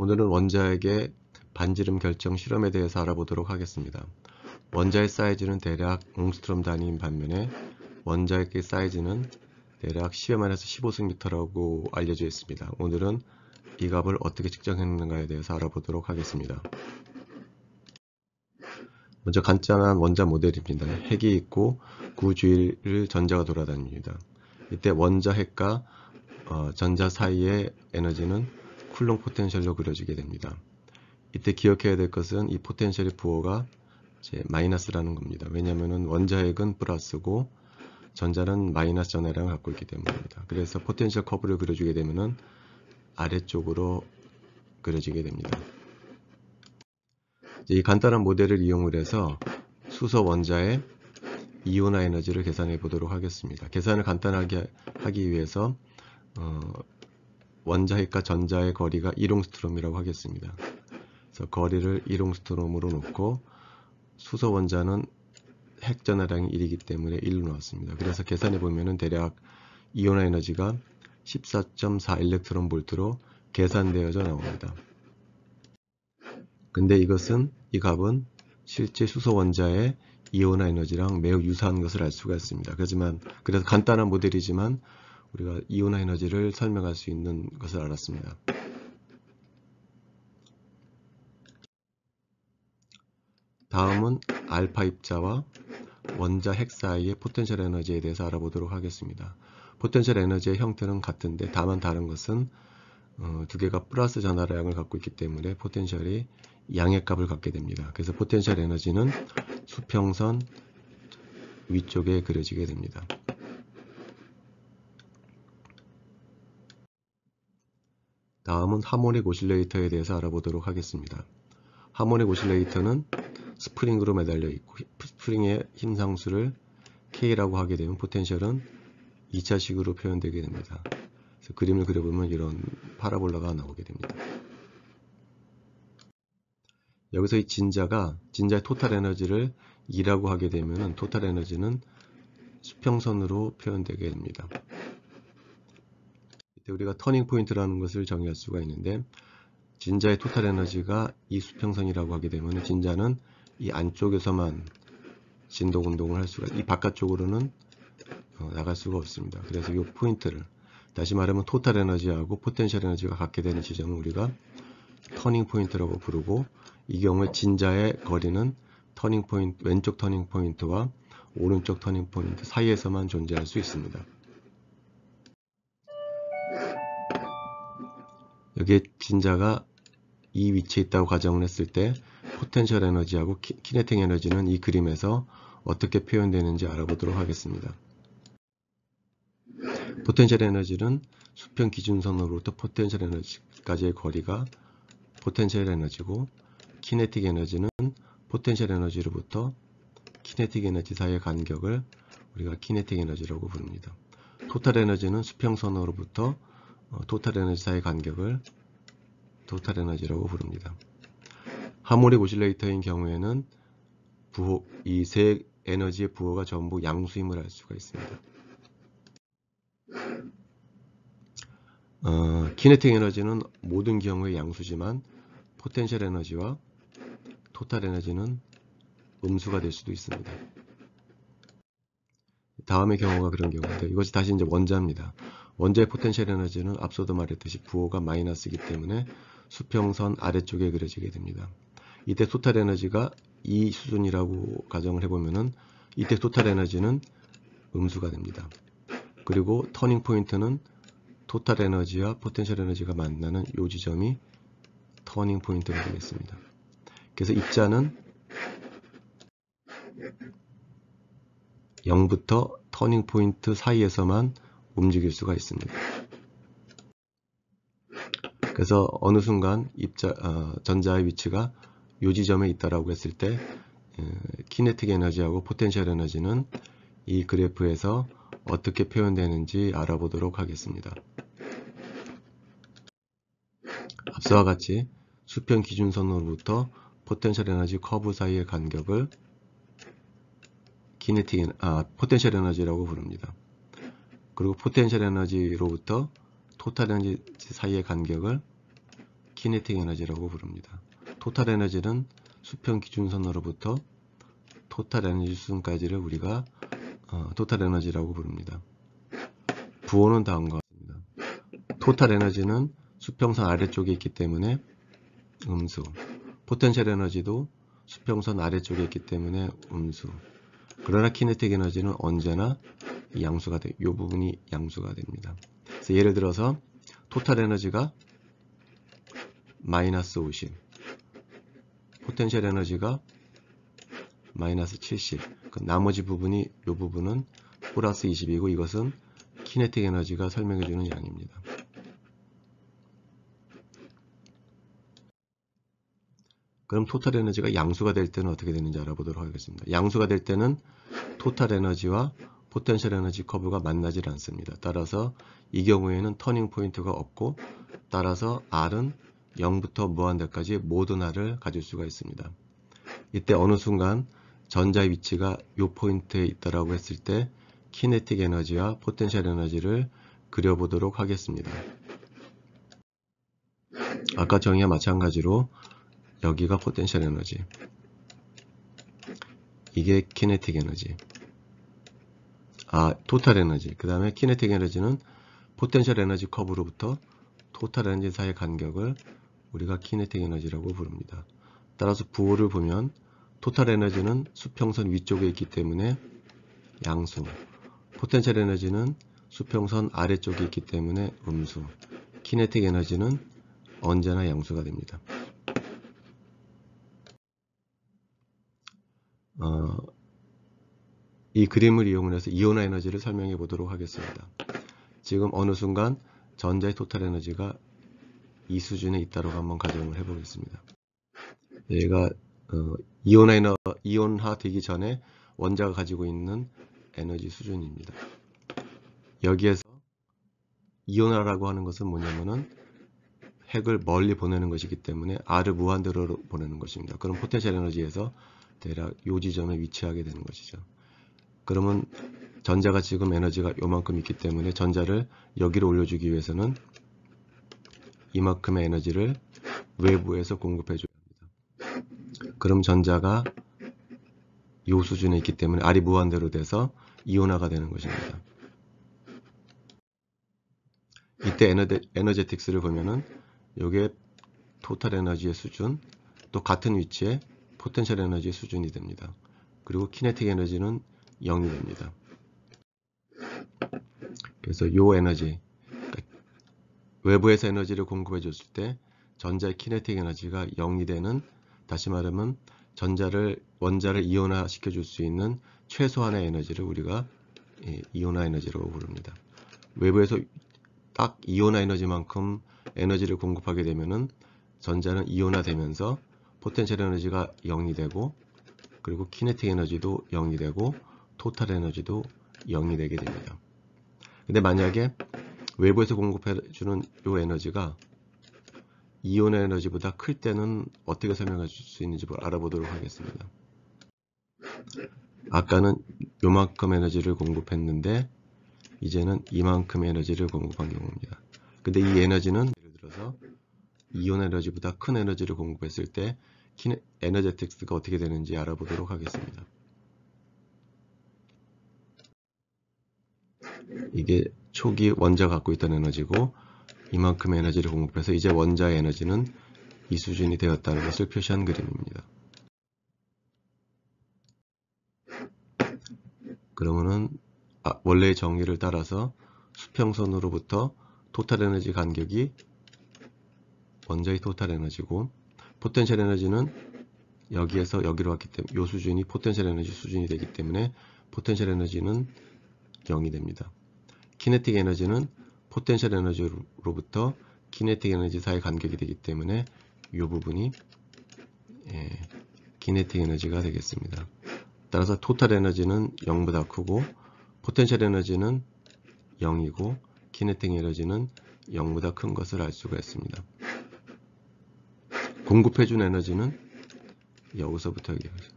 오늘은 원자핵의 반지름 결정 실험에 대해서 알아보도록 하겠습니다. 원자의 사이즈는 대략 옹스트롬 단위인 반면에 원자핵의 사이즈는 대략 10에서 15승미터라고 알려져 있습니다. 오늘은 이 값을 어떻게 측정했는가에 대해서 알아보도록 하겠습니다. 먼저 간단한 원자 모델입니다. 핵이 있고 그 주위를 전자가 돌아다닙니다. 이때 원자핵과 전자 사이의 에너지는 쿨롱 포텐셜로 그려지게 됩니다. 이때 기억해야 될 것은 이 포텐셜의 부호가 마이너스라는 겁니다. 왜냐하면 원자핵은 플러스고 전자는 마이너스 전해량을 갖고 있기 때문입니다. 그래서 포텐셜 커브를 그려주게 되면 아래쪽으로 그려지게 됩니다. 이 간단한 모델을 이용을 해서 수소 원자의 이온화 에너지를 계산해 보도록 하겠습니다. 계산을 간단하게 하기 위해서 원자핵과 전자의 거리가 1옹스트롬이라고 하겠습니다. 그래서 거리를 1옹스트롬으로 놓고 수소 원자는 핵 전하량이 1이기 때문에 1로 놓았습니다. 그래서 계산해 보면은 대략 이온화 에너지가 14.4 일렉트론 볼트로 계산되어져 나옵니다. 근데 이 값은 실제 수소 원자의 이온화 에너지랑 매우 유사한 것을 알 수가 있습니다. 그래서 간단한 모델이지만 우리가 이온화 에너지를 설명할 수 있는 것을 알았습니다. 다음은 알파 입자와 원자 핵 사이의 포텐셜 에너지에 대해서 알아보도록 하겠습니다. 포텐셜 에너지의 형태는 같은데 다만 다른 것은 두 개가 플러스 전하량을 갖고 있기 때문에 포텐셜이 양의 값을 갖게 됩니다. 그래서 포텐셜 에너지는 수평선 위쪽에 그려지게 됩니다. 다음은 하모닉 오실레이터에 대해서 알아보도록 하겠습니다. 하모닉 오실레이터는 스프링으로 매달려 있고 스프링의 힘상수를 K라고 하게 되면 포텐셜은 2차식으로 표현되게 됩니다. 그래서 그림을 그려보면 이런 파라볼라가 나오게 됩니다. 여기서 이 진자의 토탈 에너지를 2라고 하게 되면 토탈 에너지는 수평선으로 표현되게 됩니다. 이때 우리가 터닝 포인트라는 것을 정의할 수가 있는데 진자의 토탈 에너지가 이 수평선이라고 하게 되면 진자는 이 안쪽에서만 진동 운동을 할 수가, 이 바깥쪽으로는 나갈 수가 없습니다. 그래서 이 포인트를, 다시 말하면 토탈 에너지하고 포텐셜 에너지가 같게 되는 지점을 우리가 터닝 포인트라고 부르고, 이 경우에 진자의 거리는 터닝 포인트, 왼쪽 터닝 포인트와 오른쪽 터닝 포인트 사이에서만 존재할 수 있습니다. 여기에 진자가 이 위치에 있다고 가정을 했을 때 포텐셜 에너지하고 키네틱 에너지는 이 그림에서 어떻게 표현되는지 알아보도록 하겠습니다. 포텐셜 에너지는 수평 기준선으로부터 포텐셜 에너지까지의 거리가 포텐셜 에너지고, 키네틱 에너지는 포텐셜 에너지로부터 키네틱 에너지 사이의 간격을 우리가 키네틱 에너지라고 부릅니다. 토탈 에너지는 수평선으로부터 토탈 에너지 사이의 간격을 토탈 에너지라고 부릅니다. 하모닉 오실레이터인 경우에는 이 세 에너지의 부호가 전부 양수임을 알 수가 있습니다. 키네틱 에너지는 모든 경우에 양수지만 포텐셜 에너지와 토탈 에너지는 음수가 될 수도 있습니다. 다음의 경우가 그런 경우인데, 이것이 다시 이제 원자입니다. 원자의 포텐셜 에너지는 앞서도 말했듯이 부호가 마이너스이기 때문에 수평선 아래쪽에 그려지게 됩니다. 이때 토탈 에너지가 이 수준이라고 가정을 해보면은 이때 토탈 에너지는 음수가 됩니다. 그리고 터닝 포인트는 토탈 에너지와 포텐셜 에너지가 만나는 이 지점이 터닝 포인트가 되겠습니다. 그래서 입자는 0부터 터닝 포인트 사이에서만 움직일 수가 있습니다. 그래서 어느 순간 전자의 위치가 이 지점에 있다라고 했을 때 키네틱 에너지하고 포텐셜 에너지는 이 그래프에서 어떻게 표현되는지 알아보도록 하겠습니다. 앞서와 같이 수평 기준선으로부터 포텐셜 에너지 커브 사이의 간격을 포텐셜 에너지라고 부릅니다. 그리고 포텐셜 에너지로부터 토탈 에너지 사이의 간격을 키네틱 에너지라고 부릅니다. 토탈 에너지는 수평 기준선으로부터 토탈 에너지 수준까지를 우리가 토탈 에너지라고 부릅니다. 부호는 다음과 같습니다. 토탈 에너지는 수평선 아래쪽에 있기 때문에 음수. 포텐셜 에너지도 수평선 아래쪽에 있기 때문에 음수. 그러나 키네틱 에너지는 언제나 양수가 이 부분이 양수가 됩니다. 그래서 예를 들어서 토탈 에너지가 마이너스 50, 포텐셜 에너지가 마이너스 70, 그 나머지 부분이 이 부분은 플러스 20이고 이것은 키네틱 에너지가 설명해주는 양입니다. 그럼 토탈 에너지가 양수가 될 때는 어떻게 되는지 알아보도록 하겠습니다. 양수가 될 때는 토탈 에너지와 포텐셜 에너지 커브가 만나질 않습니다. 따라서 이 경우에는 터닝 포인트가 없고 따라서 R은 0부터 무한대까지 모든 R을 가질 수가 있습니다. 이때 어느 순간 전자의 위치가 이 포인트에 있다라고 했을 때 키네틱 에너지와 포텐셜 에너지를 그려보도록 하겠습니다. 아까 정의와 마찬가지로 여기가 포텐셜 에너지, 이게 키네틱 에너지, 토탈 에너지, 그 다음에 키네틱 에너지는 포텐셜 에너지 커브로부터 토탈 에너지 사이의 간격을 우리가 키네틱 에너지라고 부릅니다. 따라서 부호를 보면 토탈 에너지는 수평선 위쪽에 있기 때문에 양수, 포텐셜 에너지는 수평선 아래쪽에 있기 때문에 음수, 키네틱 에너지는 언제나 양수가 됩니다. 이 그림을 이용해서 이온화 에너지를 설명해 보도록 하겠습니다. 지금 어느 순간 전자의 토탈 에너지가 이 수준에 있다고 한번 가정을 해 보겠습니다. 얘가 이온화 되기 전에 원자가 가지고 있는 에너지 수준입니다. 여기에서 이온화라고 하는 것은 뭐냐면은 핵을 멀리 보내는 것이기 때문에 R을 무한대로 보내는 것입니다. 그럼 포텐셜 에너지에서 대략 이 지점에 위치하게 되는 것이죠. 그러면 전자가 지금 에너지가 요만큼 있기 때문에 전자를 여기로 올려주기 위해서는 이만큼의 에너지를 외부에서 공급해 줘야 합니다. 그럼 전자가 이 수준에 있기 때문에 R이 무한대로 돼서 이온화가 되는 것입니다. 이때 에너제틱스를 보면은 이게 토탈 에너지의 수준, 또 같은 위치에 포텐셜 에너지의 수준이 됩니다. 그리고 키네틱 에너지는 0이 됩니다. 그래서 이 에너지, 그러니까 외부에서 에너지를 공급해 줬을 때 전자의 키네틱 에너지가 0이 되는, 다시 말하면 원자를 이온화 시켜 줄 수 있는 최소한의 에너지를 우리가 이온화 에너지라고 부릅니다. 외부에서 딱 이온화 에너지만큼 에너지를 공급하게 되면은 전자는 이온화 되면서 포텐셜 에너지가 0이 되고, 그리고 키네틱 에너지도 0이 되고 토탈 에너지도 0이 되게 됩니다. 근데 만약에 외부에서 공급해주는 이 에너지가 이온화 에너지보다 클 때는 어떻게 설명해 줄 수 있는지 알아보도록 하겠습니다. 아까는 요만큼 에너지를 공급했는데 이제는 이만큼 에너지를 공급한 경우입니다. 근데 이 에너지는 예를 들어서 이온 에너지보다 큰 에너지를 공급했을 때 에너제틱스가 어떻게 되는지 알아보도록 하겠습니다. 이게 초기 원자가 갖고 있던 에너지고 이만큼 에너지를 공급해서 이제 원자의 에너지는 이 수준이 되었다는 것을 표시한 그림입니다. 그러면은 원래의 정의를 따라서 수평선으로부터 토탈 에너지 간격이 원자의 토탈 에너지고, 포텐셜 에너지는 여기에서 여기로 왔기 때문에 이 수준이 포텐셜 에너지 수준이 되기 때문에 포텐셜 에너지는 0이 됩니다. 키네틱 에너지는 포텐셜 에너지로부터 키네틱 에너지 사이 간격이 되기 때문에 이 부분이 키네틱 에너지가 되겠습니다. 따라서 토탈 에너지는 0보다 크고 포텐셜 에너지는 0이고 키네틱 에너지는 0보다 큰 것을 알 수가 있습니다. 공급해준 에너지는 여기서부터 여기까지.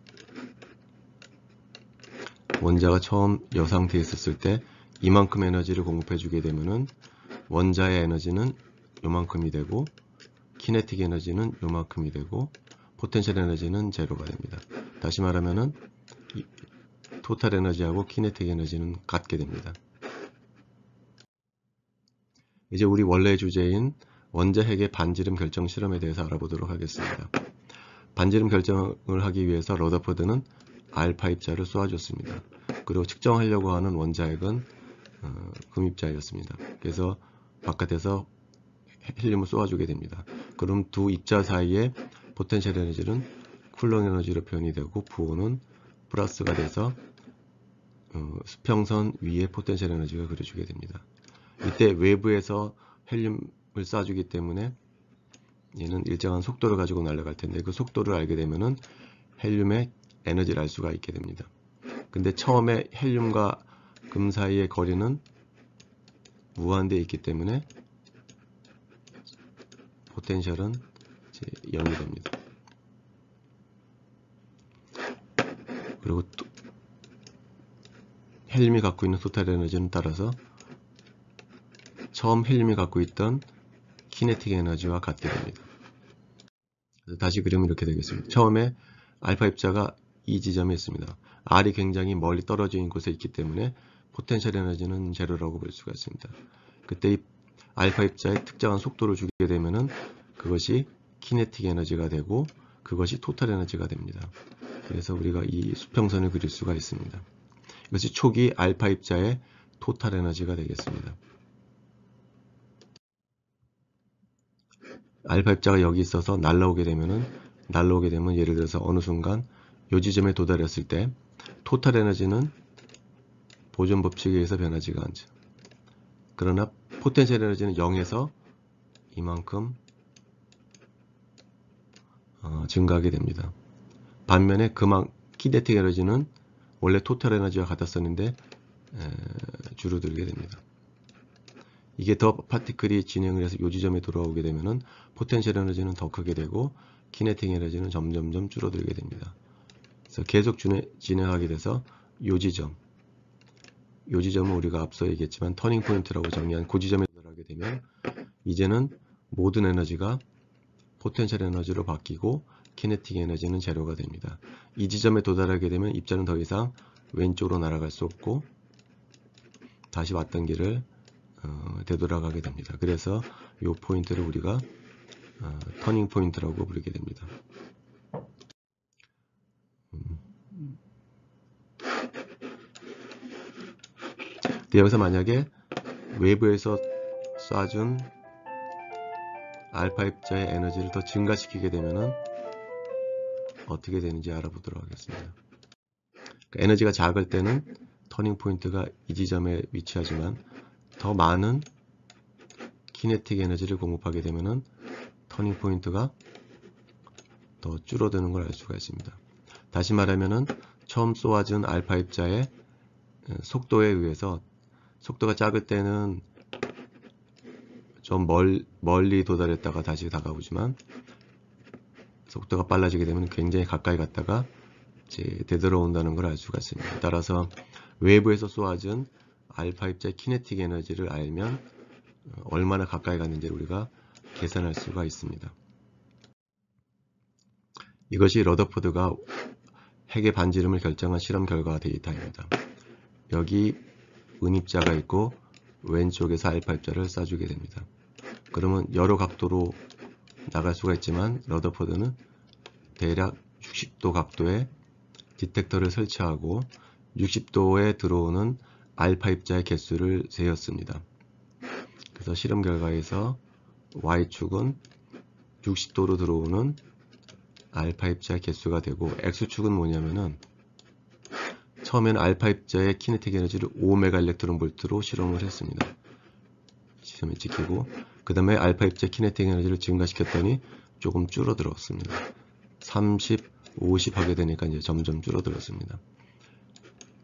원자가 처음 이 상태에 있었을 때 이만큼 에너지를 공급해주게 되면은 원자의 에너지는 요만큼이 되고 키네틱 에너지는 요만큼이 되고 포텐셜 에너지는 제로가 됩니다. 다시 말하면은 토탈 에너지하고 키네틱 에너지는 같게 됩니다. 이제 우리 원래 주제인 원자 핵의 반지름 결정 실험에 대해서 알아보도록 하겠습니다. 반지름 결정을 하기 위해서 러더퍼드는 알파 입자를 쏘아줬습니다. 그리고 측정하려고 하는 원자 핵은 금입자였습니다. 그래서 바깥에서 헬륨을 쏘아주게 됩니다. 그럼 두 입자 사이의 포텐셜 에너지는 쿨롱 에너지로 표현이 되고 부호는 플러스가 돼서 수평선 위에 포텐셜 에너지가 그려주게 됩니다. 이때 외부에서 헬륨을 쏴주기 때문에 얘는 일정한 속도를 가지고 날아갈 텐데 그 속도를 알게 되면은 헬륨의 에너지를 알 수가 있게 됩니다. 근데 처음에 헬륨과 금 사이의 거리는 무한대에 있기 때문에 포텐셜은 0이 됩니다. 그리고 헬륨이 갖고 있는 토탈 에너지는 따라서 처음 헬륨이 갖고 있던 키네틱 에너지와 같게 됩니다. 다시 그리면 이렇게 되겠습니다. 처음에 알파 입자가 이 지점에 있습니다. R이 굉장히 멀리 떨어져 있는 곳에 있기 때문에 포텐셜 에너지는 제로라고 볼 수가 있습니다. 그때 이 알파 입자에 특정한 속도를 주게 되면은 그것이 키네틱 에너지가 되고 그것이 토탈 에너지가 됩니다. 그래서 우리가 이 수평선을 그릴 수가 있습니다. 이것이 초기 알파 입자의 토탈 에너지가 되겠습니다. 알파 입자가 여기 있어서 날라오게 되면 예를 들어서 어느 순간 이 지점에 도달했을 때 토탈 에너지는 보존 법칙에 의해서 변하지가 않죠. 그러나 포텐셜 에너지는 0에서 이만큼 증가하게 됩니다. 반면에 키네틱 에너지는 원래 토탈 에너지와 같았었는데 줄어들게 됩니다. 이게 더 파티클이 진행을 해서 이 지점에 돌아오게 되면은 포텐셜 에너지는 더 크게 되고 키네틱 에너지는 점점점 줄어들게 됩니다. 그래서 계속 진행하게 돼서 이 지점은 우리가 앞서 얘기했지만 터닝 포인트라고 정의한 그 지점에 도달하게 되면 이제는 모든 에너지가 포텐셜 에너지로 바뀌고 키네틱 에너지는 제로가 됩니다. 이 지점에 도달하게 되면 입자는 더 이상 왼쪽으로 날아갈 수 없고 다시 왔던 길을 되돌아가게 됩니다. 그래서 이 포인트를 우리가 터닝 포인트라고 부르게 됩니다. 여기서 만약에 외부에서 쏴준 알파 입자의 에너지를 더 증가시키게 되면은 어떻게 되는지 알아보도록 하겠습니다. 에너지가 작을 때는 터닝 포인트가 이 지점에 위치하지만 더 많은 키네틱 에너지를 공급하게 되면은 터닝 포인트가 더 줄어드는 걸 알 수가 있습니다. 다시 말하면은 처음 쏘아준 알파 입자의 속도에 의해서 속도가 작을 때는 좀 멀리 도달했다가 다시 다가오지만 속도가 빨라지게 되면 굉장히 가까이 갔다가 이제 되돌아온다는 걸 알 수가 있습니다. 따라서 외부에서 쏘아준 알파 입자의 키네틱 에너지를 알면 얼마나 가까이 갔는지를 우리가 계산할 수가 있습니다. 이것이 러더포드가 핵의 반지름을 결정한 실험 결과 데이터입니다. 여기 은입자가 있고 왼쪽에서 알파 입자를 쏴주게 됩니다. 그러면 여러 각도로 나갈 수가 있지만 러더포드는 대략 60도 각도에 디텍터를 설치하고 60도에 들어오는 알파 입자의 개수를 세었습니다. 그래서 실험 결과에서 Y축은 60도로 들어오는 알파 입자의 개수가 되고 X축은 뭐냐면은 처음에는 알파 입자의 키네틱 에너지를 5메가 일렉트론 볼트로 실험을 했습니다. 시험에 찍히고 그 다음에 알파 입자 키네틱 에너지를 증가시켰더니 조금 줄어들었습니다. 30, 50 하게 되니까 이제 점점 줄어들었습니다.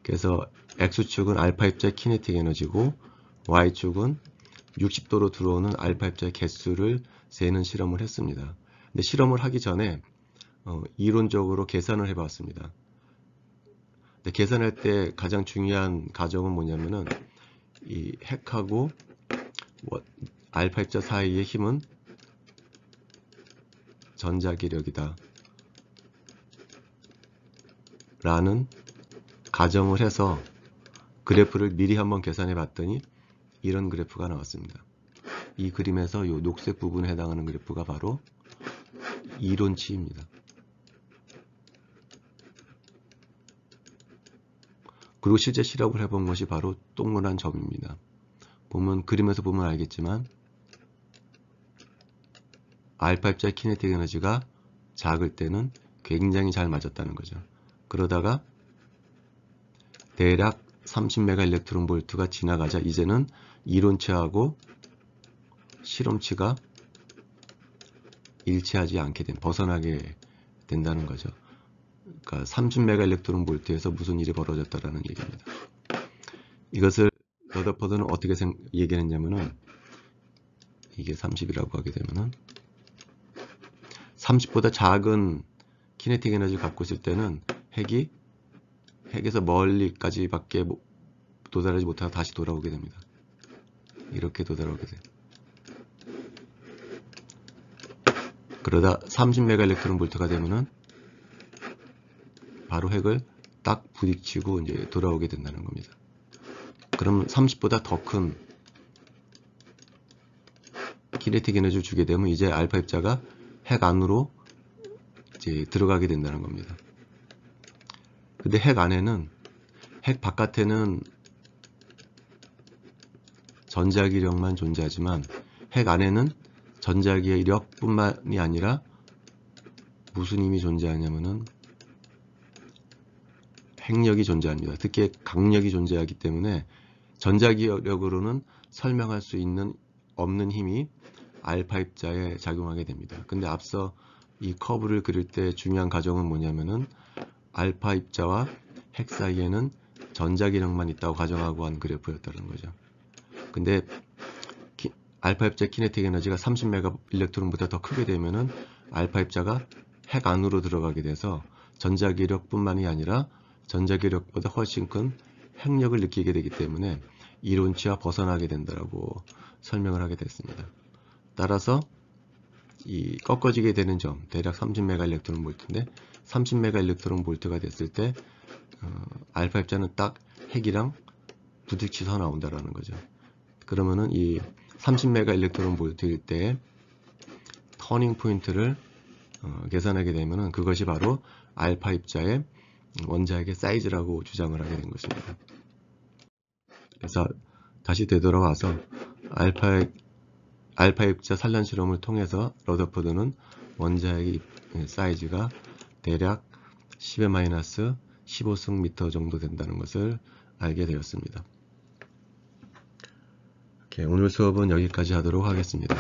그래서 X축은 알파 입자의 키네틱 에너지고 Y축은 60도로 들어오는 알파 입자의 개수를 세는 실험을 했습니다. 근데 실험을 하기 전에 이론적으로 계산을 해봤습니다. 근데 계산할 때 가장 중요한 가정은 뭐냐면은 이 핵하고 알파 입자 사이의 힘은 전자기력이다 라는 가정을 해서 그래프를 미리 한번 계산해 봤더니 이런 그래프가 나왔습니다. 이 그림에서 이 녹색 부분에 해당하는 그래프가 바로 이론치입니다. 그리고 실제 실험을 해본 것이 바로 동그란 점입니다. 그림에서 보면 알겠지만 알파 입자의 키네틱 에너지가 작을 때는 굉장히 잘 맞았다는 거죠. 그러다가 대략 30메가 일렉트론 볼트가 지나가자 이제는 이론치하고 실험치가 일치하지 않게 벗어나게 된다는 거죠. 그러니까 30메가 일렉트론 볼트에서 무슨 일이 벌어졌다라는 얘기입니다. 이것을 러더퍼드는 어떻게 얘기했냐면은 이게 30이라고 하게 되면은 30보다 작은 키네틱 에너지를 갖고 있을 때는 핵에서 멀리까지밖에 도달하지 못하고 다시 돌아오게 됩니다. 이렇게 돌아오게 돼요. 그러다 30메가 일렉트론 볼트가 되면은 바로 핵을 딱 부딪히고 이제 돌아오게 된다는 겁니다. 그럼 30보다 더 큰 키네틱 에너지를 주게 되면 이제 알파 입자가 핵 안으로 이제 들어가게 된다는 겁니다. 근데 핵 바깥에는 전자기력만 존재하지만 핵 안에는 전자기력뿐만이 아니라 무슨 힘이 존재하냐면은 핵력이 존재합니다. 특히 강력이 존재하기 때문에 전자기력으로는 설명할 수 없는 힘이 알파 입자에 작용하게 됩니다. 근데 앞서 이 커브를 그릴 때 중요한 가정은 뭐냐면은 알파 입자와 핵 사이에는 전자기력만 있다고 가정하고 한 그래프였다는 거죠. 근데 알파 입자 키네틱 에너지가 30메가 일렉트론보다 더 크게 되면은 알파 입자가 핵 안으로 들어가게 돼서 전자기력뿐만이 아니라 전자기력보다 훨씬 큰 핵력을 느끼게 되기 때문에 이론치와 벗어나게 된다고 설명을 하게 됐습니다. 따라서 이 꺾어지게 되는 점, 대략 30메가 일렉트론 볼트인데 30메가 일렉트론 볼트가 됐을 때 알파 입자는 딱 핵이랑 부딪혀서 나온다라는 거죠. 그러면은 이 30메가 일렉트론 볼트일 때 터닝 포인트를 계산하게 되면은 그것이 바로 알파 입자의 원자핵의 사이즈라고 주장을 하게 된 것입니다. 그래서 다시 되돌아와서 알파 입자 산란 실험을 통해서 러더퍼드는 원자핵의 사이즈가 대략 10의 -15승 정도 된다는 것을 알게 되었습니다. 오늘 수업은 여기까지 하도록 하겠습니다.